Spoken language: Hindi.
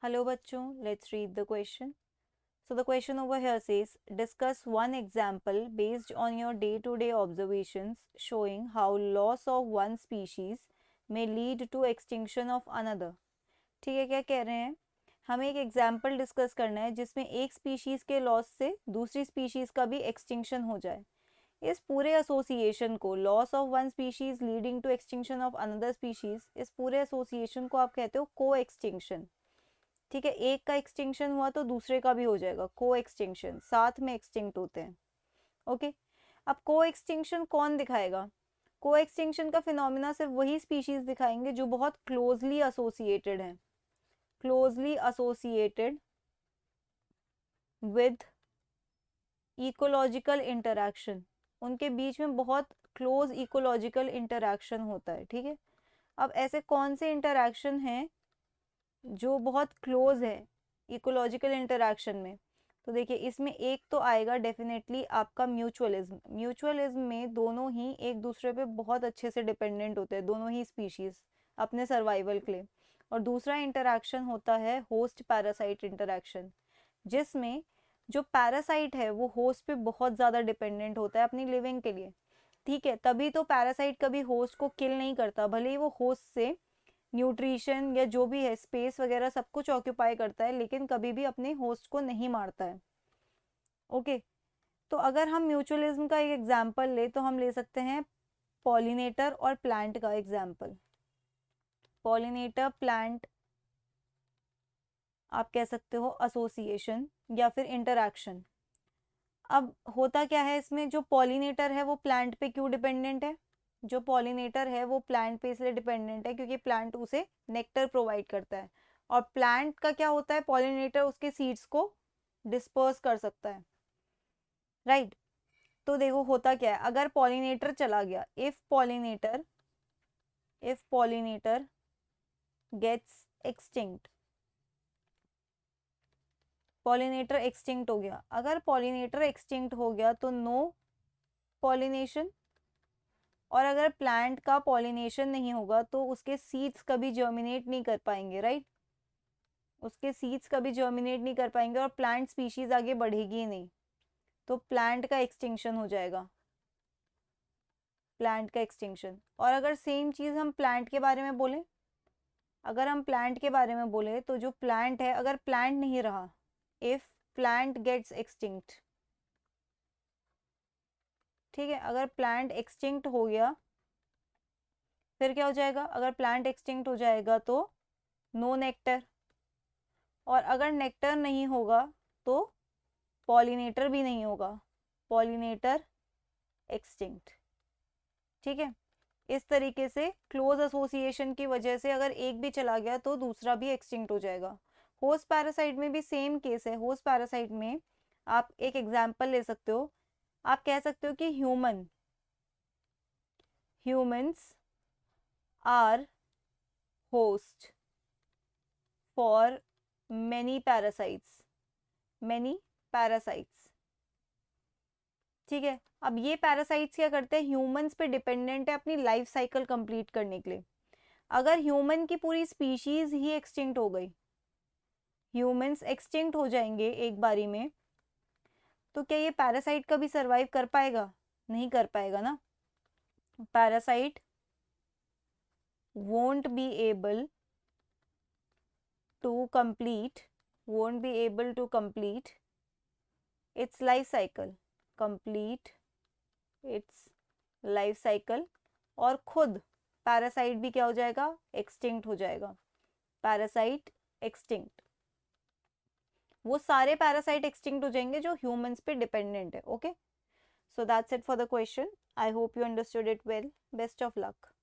Hello बच्चों, let's read the question. So the question over here says, discuss one example based on your day-to-day observations showing how loss of one species may lead to extinction of another. ठीक है, क्या कह रहे हैं? हमें एक एग्जाम्पल डिस्कस करना है जिसमें एक स्पीशीज के लॉस से दूसरी स्पीशीज का भी एक्सटिंक्शन हो जाए. इस पूरे एसोसिएशन को, loss of one species leading to extinction of another species, इस पूरे एसोसिएशन को आप कहते हो को एक्सटिंक्शन. ठीक है, एक का एक्सटिंक्शन हुआ तो दूसरे का भी हो जाएगा, को एक्सटिंक्शन, साथ में एक्सटिंक्ट होते हैं. ओके, अब को एक्सटिंक्शन कौन दिखाएगा? को एक्सटिंक्शन का फिनोमिना सिर्फ वही स्पीशीज दिखाएंगे जो बहुत क्लोजली एसोसिएटेड हैं, closely associated with ecological interaction. उनके बीच में बहुत क्लोज इकोलॉजिकल इंटरैक्शन होता है. ठीक है, अब ऐसे कौन से इंटरैक्शन हैं जो बहुत क्लोज है इकोलॉजिकल इंटरैक्शन में? तो देखिए, इसमें एक तो आएगा डेफिनेटली आपका म्यूचुअलिज्म. म्यूचुअलिज्म में दोनों ही एक दूसरे पे बहुत अच्छे से डिपेंडेंट होते हैं, दोनों ही स्पीशीज अपने सर्वाइवल के लिए. और दूसरा इंटरैक्शन होता है होस्ट पैरासाइट इंटरैक्शन, जिसमें जो पैरासाइट है वो होस्ट पे बहुत ज़्यादा डिपेंडेंट होता है अपनी लिविंग के लिए. ठीक है, तभी तो पैरासाइट कभी होस्ट को किल नहीं करता, भले ही वो होस्ट से न्यूट्रिशन या जो भी है, स्पेस वगैरह सब कुछ ऑक्यूपाई करता है, लेकिन कभी भी अपने होस्ट को नहीं मारता है. ओके, तो अगर हम म्यूचुअलिज्म का एक एग्जांपल ले तो हम ले सकते हैं पॉलिनेटर और प्लांट का एग्जांपल. पॉलिनेटर प्लांट आप कह सकते हो एसोसिएशन या फिर इंटरैक्शन. अब होता क्या है इसमें, जो पॉलिनेटर है वो प्लांट पे क्यों डिपेंडेंट है? जो पॉलिनेटर है वो प्लांट पे इसलिए डिपेंडेंट है क्योंकि प्लांट उसे नेक्टर प्रोवाइड करता है. और प्लांट का क्या होता है, पॉलिनेटर उसके सीड्स को डिस्पर्स कर सकता है. राइट, तो देखो होता क्या है, अगर पॉलिनेटर चला गया, if pollinator gets extinct, pollinator extinct हो गया. अगर पॉलिनेटर एक्सटिंक्ट हो गया तो नो पॉलिनेशन. और अगर प्लांट का पॉलिनेशन नहीं होगा तो उसके सीड्स कभी जर्मिनेट नहीं कर पाएंगे. राइट, उसके सीड्स कभी जर्मिनेट नहीं कर पाएंगे और प्लांट स्पीशीज आगे बढ़ेगी ही नहीं. तो प्लांट का एक्सटिंक्शन हो जाएगा, प्लांट का एक्सटिंक्शन. और अगर सेम चीज़ हम प्लांट के बारे में बोलें, अगर हम प्लांट के बारे में बोले तो जो प्लांट है, अगर प्लांट नहीं रहा, इफ प्लांट गेट्स एक्सटिंक्ट, ठीक है, अगर प्लांट एक्सटिंक्ट हो गया फिर क्या हो जाएगा? अगर प्लांट एक्सटिंक्ट हो जाएगा तो नो नेक्टर. और अगर नेक्टर नहीं होगा तो पॉलिनेटर भी नहीं होगा, पॉलिनेटर एक्सटिंक्ट. ठीक है, इस तरीके से क्लोज एसोसिएशन की वजह से अगर एक भी चला गया तो दूसरा भी एक्सटिंक्ट हो जाएगा. होस्ट पैरासाइट में भी सेम केस है. होस्ट पैरासाइट में आप एक एग्जांपल ले सकते हो, आप कह सकते हो कि humans are host for many parasites. ठीक है, अब ये पैरासाइट्स क्या करते हैं, ह्यूमंस पे डिपेंडेंट है अपनी लाइफ साइकिल कंप्लीट करने के लिए. अगर ह्यूमन की पूरी स्पीशीज ही एक्सटिंक्ट हो गई, ह्यूमंस एक्सटिंक्ट हो जाएंगे एक बारी में, तो क्या ये पैरासाइट कभी सरवाइव कर पाएगा? नहीं कर पाएगा ना. Parasite won't be able to complete its life cycle, और खुद पैरासाइट भी क्या हो जाएगा? एक्सटिंक्ट हो जाएगा. पैरासाइट एक्सटिंक्ट, वो सारे पैरासाइट एक्सटिंक्ट हो जाएंगे जो ह्यूमंस पे डिपेंडेंट है. Okay, so that's it for the question. I hope you understood it well. Best of luck.